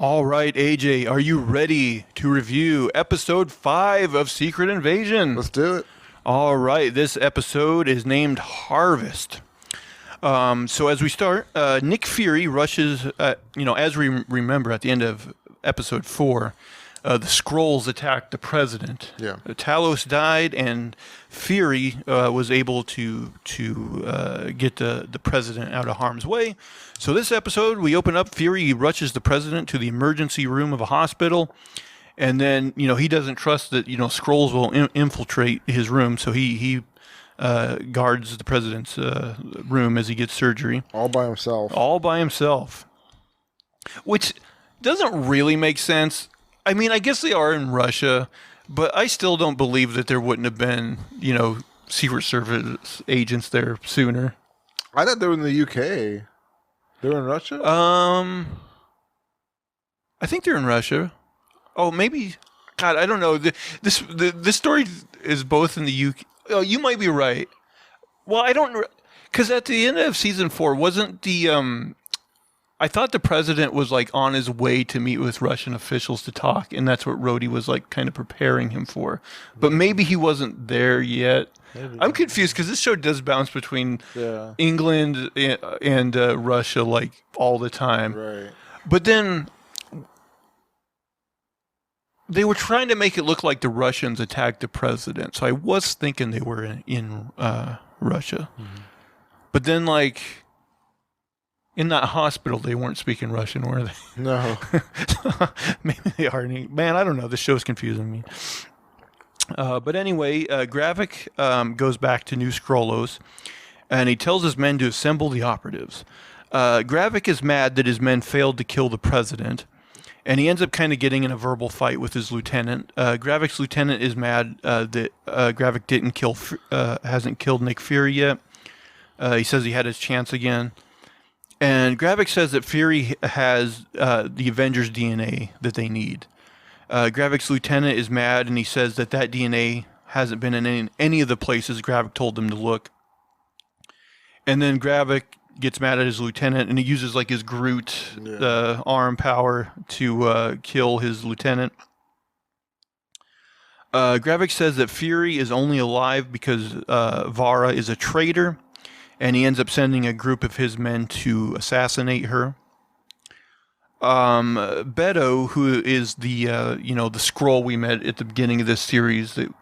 All right, AJ, are you ready to review episode 5 of Secret Invasion? Let's do it. All right, this episode is named Harvest. So as we start, Nick Fury rushes, as we remember at the end of episode 4, the Skrulls attacked the president. Yeah. Talos died, and Fury was able to get the president out of harm's way. So this episode, we open up, Fury rushes the president to the emergency room of a hospital, and then, he doesn't trust that, Skrulls will infiltrate his room, so he guards the president's room as he gets surgery. All by himself. All by himself. Which doesn't really make sense. I mean, I guess they are in Russia, but I still don't believe that there wouldn't have been, Secret Service agents there sooner. I thought they were in the UK. They were in Russia? I think they're in Russia. Oh, maybe. God, I don't know. This story is both in the UK. Oh, you might be right. Well, I don't, because at the end of season 4, wasn't the I thought the president was like on his way to meet with Russian officials to talk, and that's what Rhodey was like kind of preparing him for. But maybe he wasn't there yet. Maybe. I'm confused because this show does bounce between England and Russia like all the time. Right. But then they were trying to make it look like the Russians attacked the president, so I was thinking they were in Russia. Mm-hmm. But then, like, in that hospital, they weren't speaking Russian, were they? No. Maybe they are. Man, I don't know. This show's confusing me. But anyway, Gravik goes back to New Skrullos, and he tells his men to assemble the operatives. Gravik is mad that his men failed to kill the president, and he ends up kind of getting in a verbal fight with his lieutenant. Gravik's lieutenant is mad that Gravik hasn't killed Nick Fury yet. He says he had his chance again. And Gravik says that Fury has the Avengers DNA that they need. Gravik's lieutenant is mad, and he says that DNA hasn't been in any of the places Gravik told them to look. And then Gravik gets mad at his lieutenant, and he uses like his Groot arm power to kill his lieutenant. Gravik says that Fury is only alive because Vara is a traitor, and he ends up sending a group of his men to assassinate her. Beto, who is the the Skrull we met at the beginning of this series that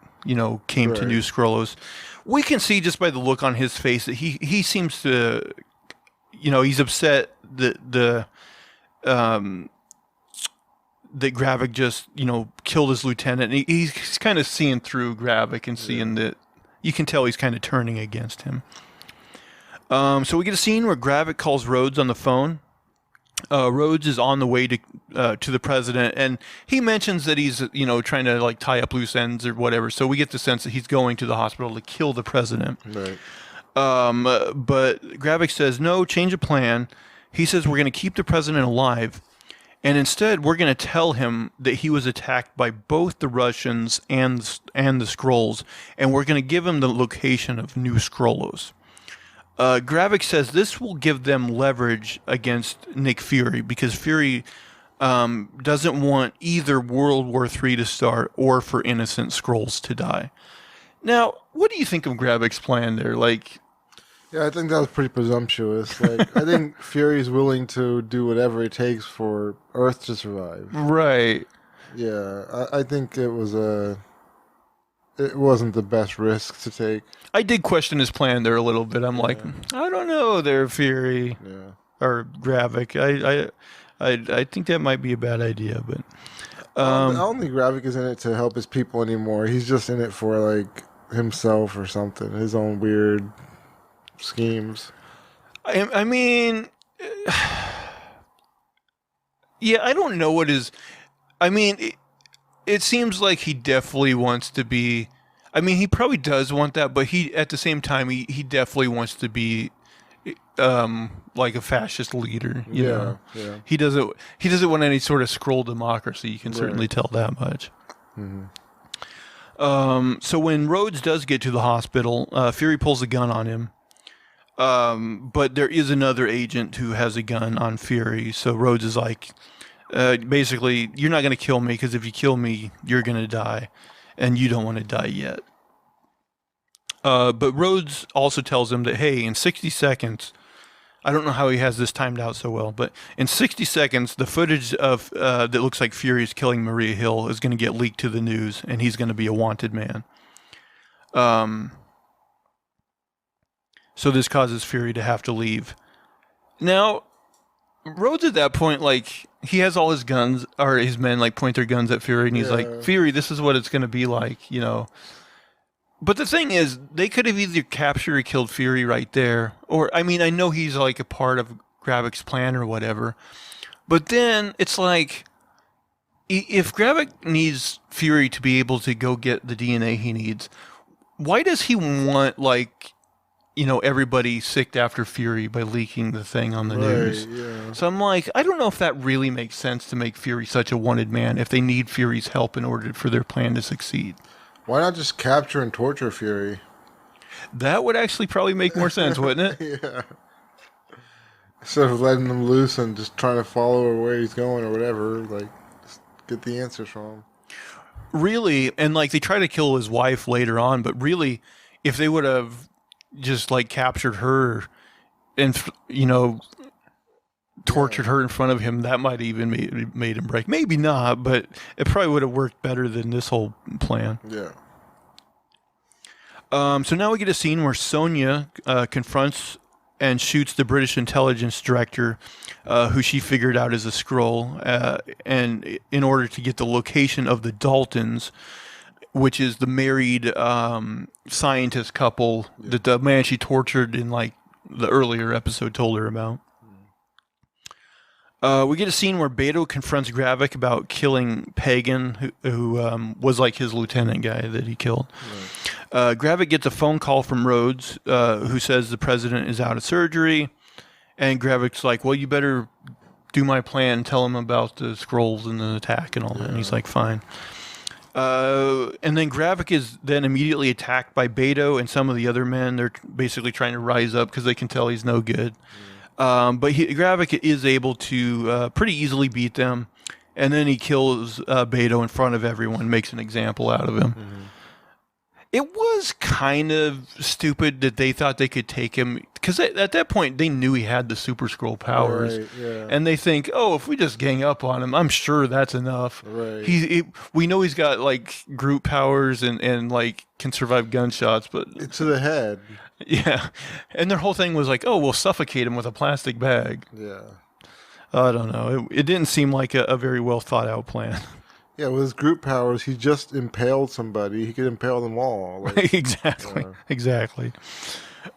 came to New Skrullos, we can see just by the look on his face that he seems to, he's upset that that Gravik just killed his lieutenant. And he's kind of seeing through Gravik and seeing that you can tell he's kind of turning against him. So we get a scene where Gravik calls Rhodes on the phone. Rhodes is on the way to the president, and he mentions that he's trying to like tie up loose ends or whatever. So we get the sense that he's going to the hospital to kill the president. Right. But Gravik says no, change of plan. He says we're going to keep the president alive, and instead we're going to tell him that he was attacked by both the Russians and the Skrulls, and we're going to give him the location of New Skrullos. Gravik says this will give them leverage against Nick Fury because Fury doesn't want either World War III to start or for innocent Skrulls to die. Now, what do you think of Gravik's plan there? Like, yeah, I think that was pretty presumptuous. Like, I think Fury's willing to do whatever it takes for Earth to survive. Right. Yeah, I think it wasn't the best risk to take. I did question his plan there a little bit. I'm like, I don't know there, Fury. Yeah. Or Gravik. I think that might be a bad idea, but I don't think Gravik is in it to help his people anymore. He's just in it for like himself or something, his own weird schemes. I mean, yeah, I don't know what his. I mean, it seems like he definitely wants to be. I mean, he probably does want that, but he at the same time he definitely wants to be like a fascist leader. You know? Yeah. He doesn't want any sort of Skrull democracy. You can certainly tell that much. Mm-hmm. So when Rhodes does get to the hospital, Fury pulls a gun on him. But there is another agent who has a gun on Fury. So Rhodes is like, Basically, you're not going to kill me because if you kill me, you're going to die, and you don't want to die yet. But Rhodes also tells him that, hey, in 60 seconds, I don't know how he has this timed out so well, but in 60 seconds, the footage of that looks like Fury is killing Maria Hill is going to get leaked to the news, and he's going to be a wanted man. So this causes Fury to have to leave. Now, Rhodes at that point, like, he has all his guns, or his men, like, point their guns at Fury, and he's like, Fury, this is what it's going to be like, you know. But the thing is, they could have either captured or killed Fury right there. Or, I mean, I know he's like a part of Gravik's plan or whatever. But then it's like, if Gravik needs Fury to be able to go get the DNA he needs, why does he want, like, you know, everybody sicked after Fury by leaking the thing on the news? Yeah. So I'm like, I don't know if that really makes sense to make Fury such a wanted man if they need Fury's help in order for their plan to succeed. Why not just capture and torture Fury? That would actually probably make more sense, wouldn't it? Yeah. Instead of letting him loose and just trying to follow where he's going or whatever, like, just get the answers from him. Really, and like they try to kill his wife later on, but really, if they would have just like captured her and, you know, tortured her in front of him, that might even made him break. Maybe not, but it probably would have worked better than this whole plan. Yeah. So now we get a scene where Sonya confronts and shoots the British intelligence director, who she figured out is a Skrull, and in order to get the location of the Daltons, which is the married scientist couple that the man she tortured in like the earlier episode told her about. We get a scene where Beto confronts Gravik about killing Pagan, who was like his lieutenant guy that he killed. Right. Gravik gets a phone call from Rhodes, who says the president is out of surgery. And Gravik's like, well, you better do my plan, tell him about the Skrulls and the attack and all that. And he's like, fine. And then Gravik is then immediately attacked by Beto and some of the other men. They're basically trying to rise up because they can tell he's no good. But Gravik is able to pretty easily beat them, and then he kills Beto in front of everyone, makes an example out of him. Mm-hmm. It was kind of stupid that they thought they could take him, because at that point they knew he had the Super Skrull powers, right, yeah. And they think, oh, if we just gang up on him, I'm sure that's enough. Right. We know he's got like group powers and like can survive gunshots, but it's to the head. Yeah, and their whole thing was like, oh, we'll suffocate him with a plastic bag. Yeah. I don't know. It didn't seem like a very well thought out plan. Yeah, with his group powers, he just impaled somebody. He could impale them all. Like, exactly. Yeah. Exactly.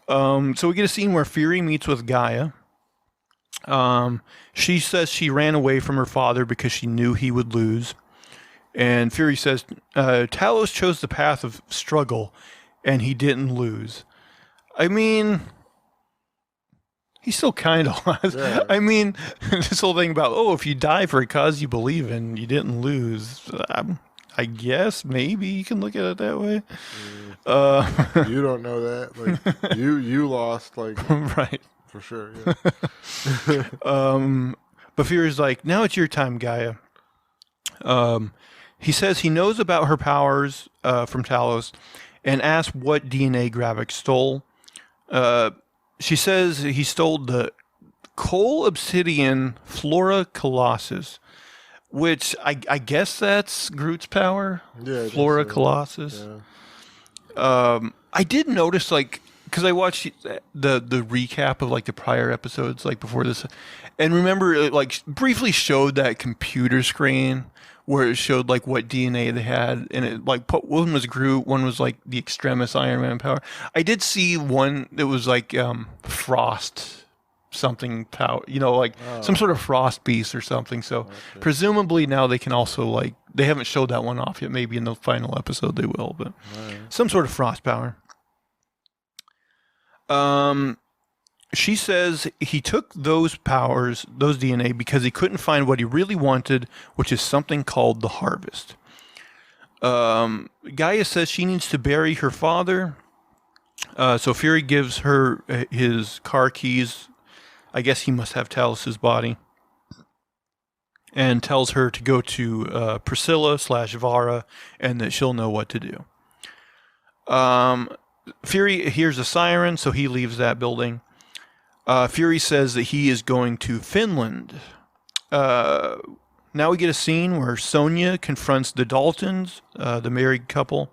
So we get a scene where Fury meets with Gaia. She says she ran away from her father because she knew he would lose. And Fury says, Talos chose the path of struggle, and he didn't lose. I mean, he still kind of was. Yeah. I mean, this whole thing about, oh, if you die for a cause you believe in, you didn't lose. I guess maybe you can look at it that way. You don't know that. Like you lost, like right for sure. Yeah. But Fury's like, now it's your time, Gaia. He says he knows about her powers from Talos, and asks what DNA Gravik stole. She says he stole the coal obsidian Flora Colossus, which I guess that's Groot's power. Yeah, Flora Colossus. Yeah. I did notice, like, because I watched the recap of like the prior episodes, like before this, and remember it like briefly showed that computer screen where it showed like what DNA they had, and it like one was Groot, one was like the Extremis Iron Man power. I did see one that was like Frost something power, you know, like some sort of Frost beast or something. So presumably now they can also like, they haven't showed that one off yet. Maybe in the final episode they will, but some sort of Frost power. She says he took those powers, those DNA, because he couldn't find what he really wanted, which is something called the harvest. Gaia says she needs to bury her father. So Fury gives her his car keys. I guess he must have Talos' body. and tells her to go to Priscilla/Vara and that she'll know what to do. Fury hears a siren, so he leaves that building. Fury says that he is going to Finland. Now we get a scene where Sonya confronts the Daltons, the married couple,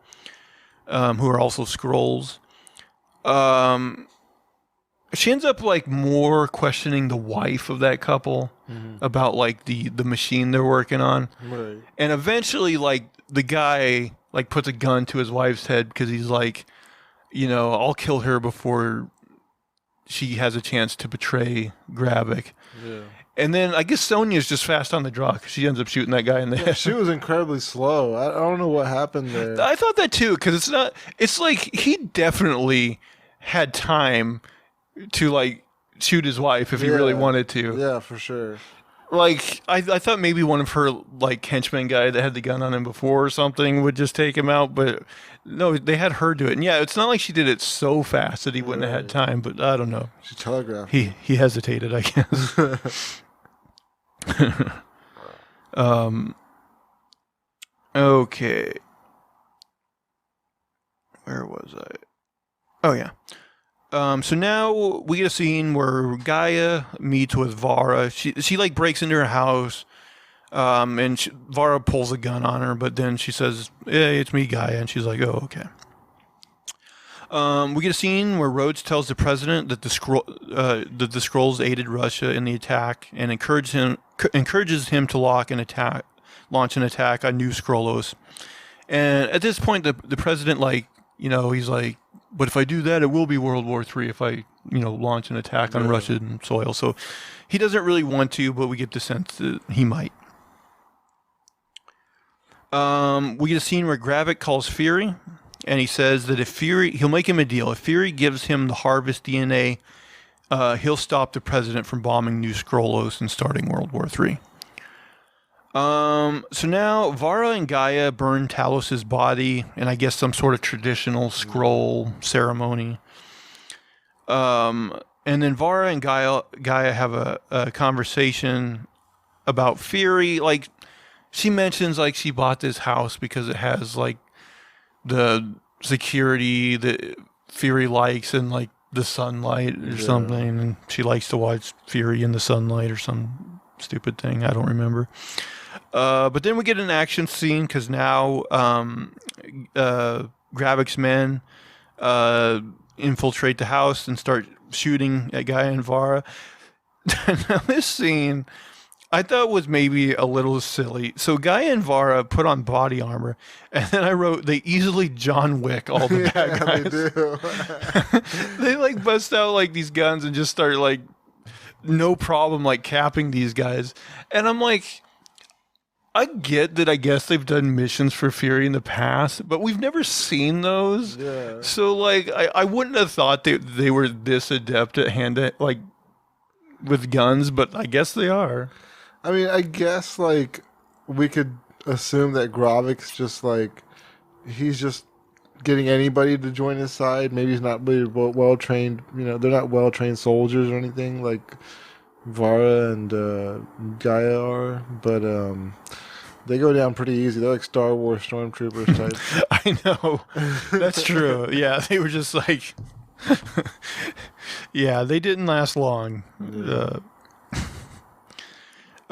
who are also Skrulls. She ends up like more questioning the wife of that couple about like the machine they're working on. Right. And eventually like the guy like puts a gun to his wife's head because he's like, I'll kill her before she has a chance to betray Gravik. Yeah. And then I guess Sonya's just fast on the draw because she ends up shooting that guy in the head. She was incredibly slow. I don't know what happened there. I thought that too because it's like he definitely had time to like shoot his wife if he really wanted to. Yeah, for sure. Like I thought maybe one of her like henchmen guy that had the gun on him before or something would just take him out, but no, they had her do it. And yeah, it's not like she did it so fast that he wouldn't have had time, but I don't know. She telegraphed. He hesitated, I guess. Okay. Where was I? Oh yeah. So now we get a scene where Gaia meets with Vara. She like breaks into her house, and Vara pulls a gun on her, but then she says, "Hey, it's me, Gaia," and she's like, "Oh, okay." We get a scene where Rhodes tells the president that the Skrulls aided Russia in the attack and encourages him to launch an attack on New Skrullos. And at this point, the president, like, he's like, but if I do that, it will be World War III if I, launch an attack on Russian soil. So he doesn't really want to, but we get the sense that he might. We get a scene where Gravik calls Fury, and he says that he'll make him a deal. If Fury gives him the Harvest DNA, he'll stop the president from bombing New Skrullos and starting World War III. So now Vara and Gaia burn Talos's body in, I guess, some sort of traditional Skrull ceremony. And then Vara and Gaia have a conversation about Fury. Like, she mentions, like, she bought this house because it has, like, the security that Fury likes and, like, the sunlight or something. And she likes to watch Fury in the sunlight or some stupid thing. I don't remember. But then we get an action scene because now Gravik's men infiltrate the house and start shooting at Gaia and Vara. Now this scene I thought was maybe a little silly. So Gaia and Vara put on body armor, and then I wrote they easily John Wick all the bad guys. They do. They like bust out like these guns and just start like no problem like capping these guys. And I'm like, I get that I guess they've done missions for Fury in the past, but we've never seen those. Yeah. So like I wouldn't have thought they were this adept at like with guns, but I guess they are. I mean, I guess like we could assume that Gravik's just like he's just getting anybody to join his side. Maybe he's not really well trained. They're not well trained soldiers or anything like Vara and Gaia are, but they go down pretty easy. They're like Star Wars stormtroopers type. I know, that's true. Yeah, they were just like, yeah, they didn't last long. Yeah.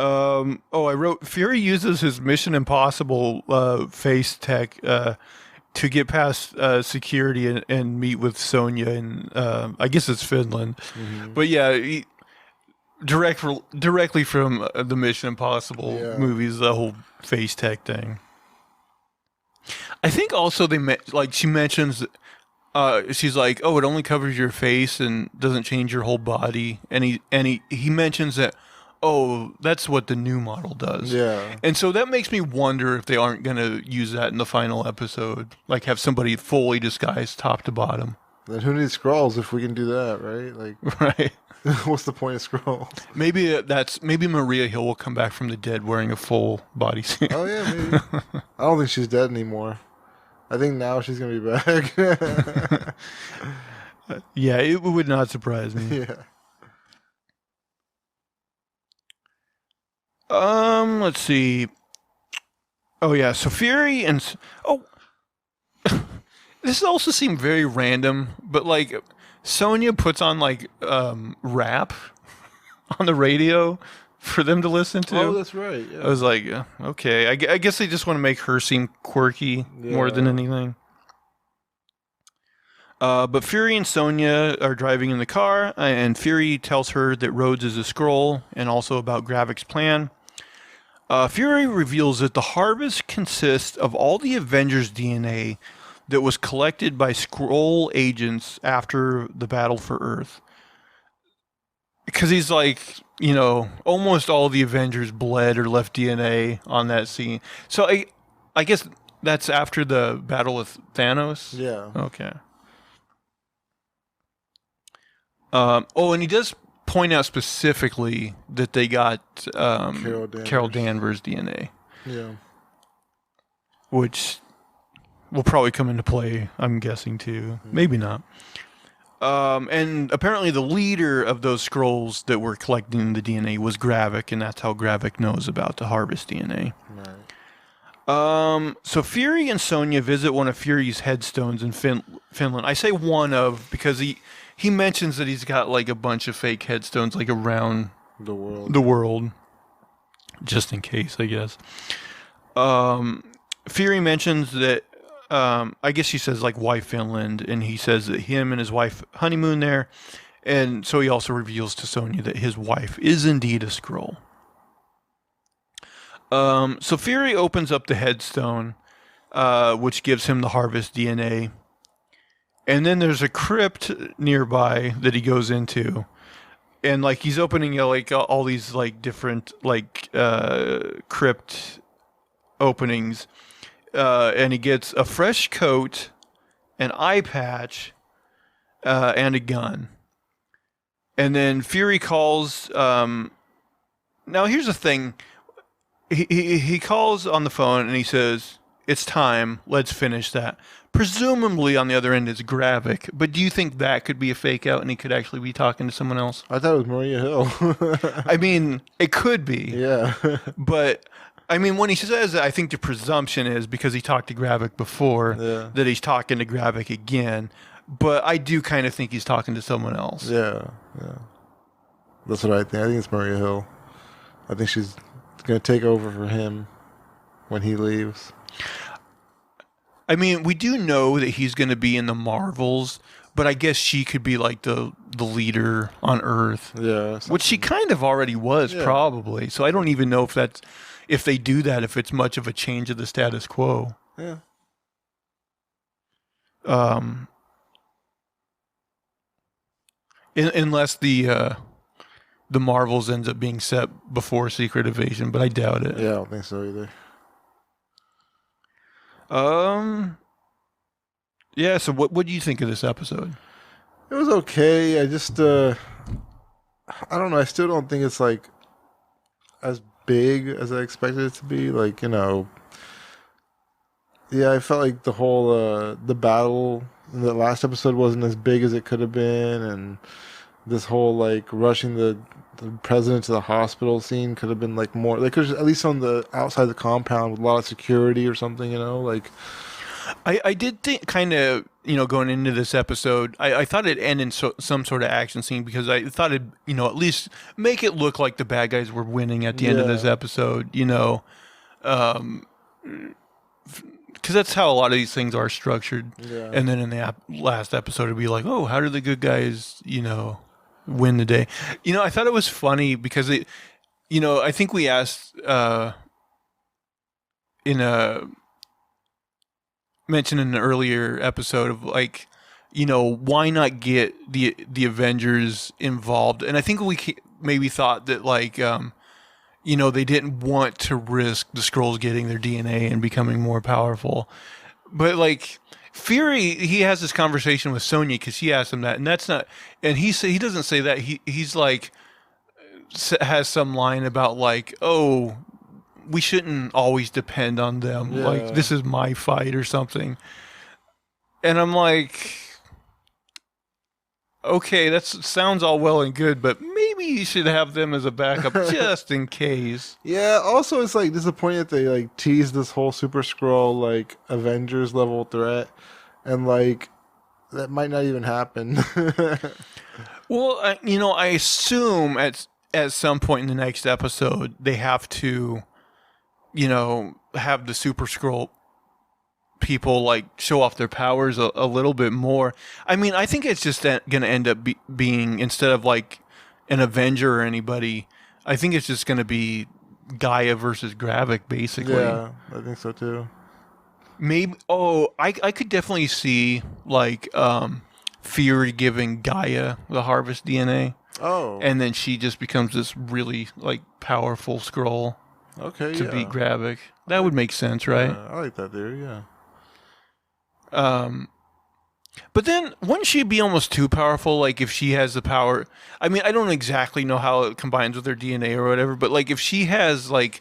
I wrote Fury uses his Mission Impossible face tech to get past security and meet with Sonya in I guess it's Finland, but yeah. Directly from the Mission Impossible movies, the whole face tech thing. I think also she mentions, she's like, oh, it only covers your face and doesn't change your whole body, and he mentions that, oh, that's what the new model does. Yeah, and so that makes me wonder if they aren't gonna use that in the final episode, like have somebody fully disguised top to bottom. Then who needs Skrulls if we can do that, right? Like, right. What's the point of Skrulls? Maybe Maria Hill will come back from the dead wearing a full bodysuit. Oh yeah, maybe. I don't think she's dead anymore. I think now she's gonna be back. Yeah, it would not surprise me. Yeah. Let's see. Oh yeah, so Fury and this also seemed very random, but like Sonya puts on like rap on the radio for them to listen to. Oh, that's right. Yeah. I was like, okay. I guess they just want to make her seem quirky more than anything. But Fury and Sonya are driving in the car, and Fury tells her that Rhodes is a Skrull, and also about Gravik's plan. Fury reveals that the harvest consists of all the Avengers' DNA that was collected by Skrull agents after the battle for Earth. Because he's like, almost all the Avengers bled or left DNA on that scene. So I guess that's after the battle with Thanos? Yeah. Okay. And he does point out specifically that they got Carol Danvers' DNA. Yeah. Which will probably come into play, I'm guessing, too. Maybe not. And apparently the leader of those Skrulls that were collecting the DNA was Gravik, and that's how Gravik knows about the harvest DNA. Right. So Fury and Sonya visit one of Fury's headstones in Finland. I say one of because he mentions that he's got like a bunch of fake headstones like around the world, just in case, I guess. Fury mentions that I guess she says like why Finland, and he says that him and his wife honeymoon there, and so he also reveals to Sonya that his wife is indeed a Skrull. So Fury opens up the headstone, which gives him the harvest DNA. And then there's a crypt nearby that he goes into. And like he's opening like all these like different like crypt openings. And he gets a fresh coat, an eye patch, and a gun. And then Fury calls now here's the thing. He calls on the phone and he says, "It's time. Let's finish that." Presumably on the other end is Gravik, but do you think that could be a fake out and he could actually be talking to someone else? I thought it was Maria Hill. I mean, it could be. Yeah. But I mean, when he says that, I think the presumption is because he talked to Gravik before that he's talking to Gravik again. But I do kind of think he's talking to someone else. Yeah. That's what I think. I think it's Maria Hill. I think she's going to take over for him when he leaves. I mean, we do know that he's going to be in the Marvels, but I guess she could be like the leader on Earth. Yeah. Which she kind of already was, probably. So I don't even know if they do that, if it's much of a change of the status quo. Yeah. Unless the Marvels ends up being set before Secret Invasion, but I doubt it. Yeah, I don't think so either. Yeah, so what do you think of this episode? It was okay. I just I don't know, I still don't think it's like as big as I expected it to be. Like, yeah, I felt like the whole the battle in the last episode wasn't as big as it could have been, and this whole like rushing the president to the hospital scene could have been like more. They could at least on the outside the compound with a lot of security or something. Like I did think kind of going into this episode, I thought it'd end in some sort of action scene because I thought it'd at least make it look like the bad guys were winning at the end of this episode. Because that's how a lot of these things are structured. Yeah. And then in the last episode, it'd be like, oh, how did the good guys, win the day? I thought it was funny because I think we asked mentioned in an earlier episode of like, why not get the Avengers involved? And I think we maybe thought that like, they didn't want to risk the Skrulls getting their DNA and becoming more powerful. But like Fury, he has this conversation with Sonya because she asked him that, and that's not. And he doesn't say that. He's like has some line about like, oh, we shouldn't always depend on them. Yeah. Like this is my fight or something. And I'm like, okay, that sounds all well and good, but maybe maybe you should have them as a backup just in case. Yeah, also it's like disappointing that they like teased this whole Super Skrull like Avengers level threat, and like that might not even happen. Well, I assume at some point in the next episode they have to, have the Super Skrull people like show off their powers a little bit more. I mean, I think it's just going to end up being, instead of like an Avenger or anybody, I think it's just going to be Gaia versus Gravik, basically. Yeah, I think so too. Maybe. Oh, I could definitely see like Fury giving Gaia the harvest DNA. Oh, And then she just becomes this really like powerful Skrull okay, to beat Gravik. That would make sense, right? I like that theory. Yeah. But then wouldn't she be almost too powerful? Like if she has the power, I mean, I don't exactly know how it combines with her DNA or whatever, but like if she has like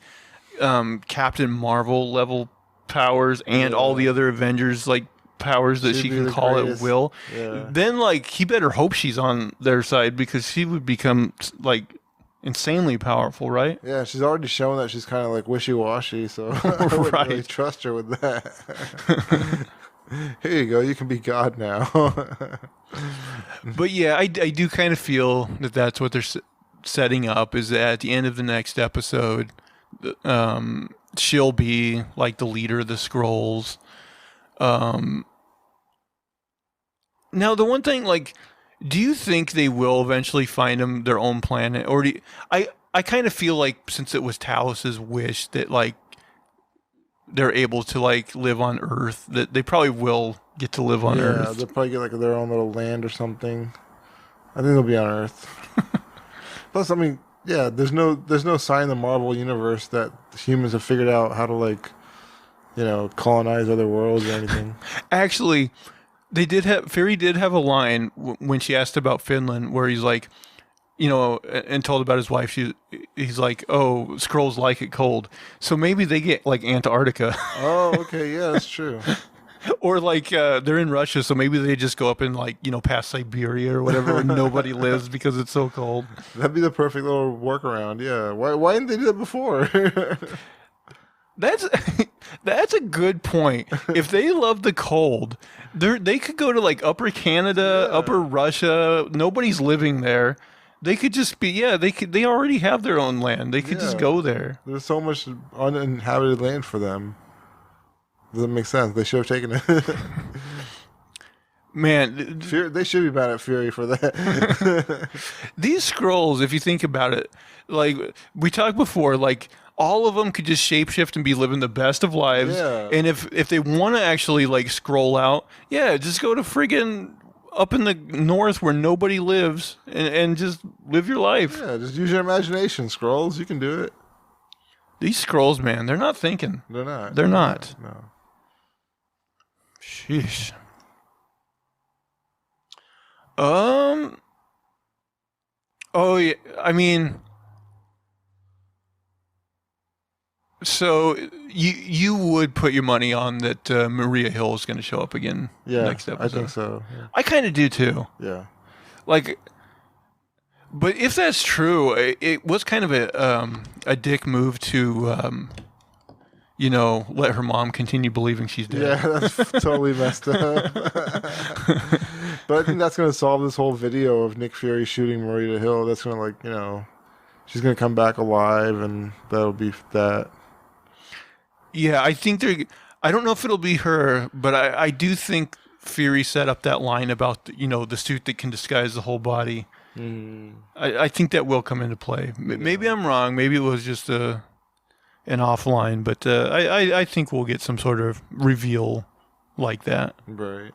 Captain Marvel level powers and all the other Avengers like powers that she can call at will, then like he better hope she's on their side, because she would become like insanely powerful, right? Yeah, she's already shown that she's kind of like wishy-washy, so I wouldn't really trust her with that. Here you go, you can be God now. But yeah, I do kind of feel that that's what they're setting up, is that at the end of the next episode, she'll be like the leader of the Skrulls. Now, the one thing, like, do you think they will eventually find them their own planet? Or I kind of feel like, since it was Talos's wish that, like, they're able to, like, live on Earth, that they probably will get to live on Earth. Yeah, they'll probably get, like, their own little land or something. I think they'll be on Earth. Plus, I mean, yeah, there's no sign in the Marvel universe that humans have figured out how to, like, colonize other worlds or anything. Actually, Fury did have a line when she asked about Finland, where he's like, and told about his wife. He's like, "Oh, Skrulls like it cold, so maybe they get like Antarctica." Oh, okay, yeah, that's true. Or like they're in Russia, so maybe they just go up and like past Siberia or whatever, where nobody lives because it's so cold. That'd be the perfect little workaround. Yeah, why didn't they do that before? That's a good point. If they love the cold, they could go to like Upper Canada, Upper Russia. Nobody's living there. They could just be, they already have their own land. They could just go there. There's so much uninhabited land for them. Doesn't make sense. They should have taken it. Man, they should be mad at Fury for that. These Skrulls, if you think about it, like we talked before, like all of them could just shapeshift and be living the best of lives. Yeah. And if they want to actually like scroll out, just go to friggin' up in the north where nobody lives and just live your life. Yeah, just use your imagination, Skrulls. You can do it. These Skrulls, man, they're not thinking. They're not. They're not. No. Sheesh. Oh yeah. I mean, so you would put your money on that Maria Hill is going to show up again next episode? I think so. Yeah. I kind of do too. Yeah. Like, but if that's true, it was kind of a dick move to let her mom continue believing she's dead. Yeah, that's totally messed up. But I think that's going to solve this whole video of Nick Fury shooting Maria Hill. That's going to, she's going to come back alive, and that'll be that. Yeah, I think I don't know if it'll be her, but I do think Fury set up that line about, the suit that can disguise the whole body. Mm. I think that will come into play. Maybe I'm wrong. Maybe it was just an offline, but I think we'll get some sort of reveal like that. Right.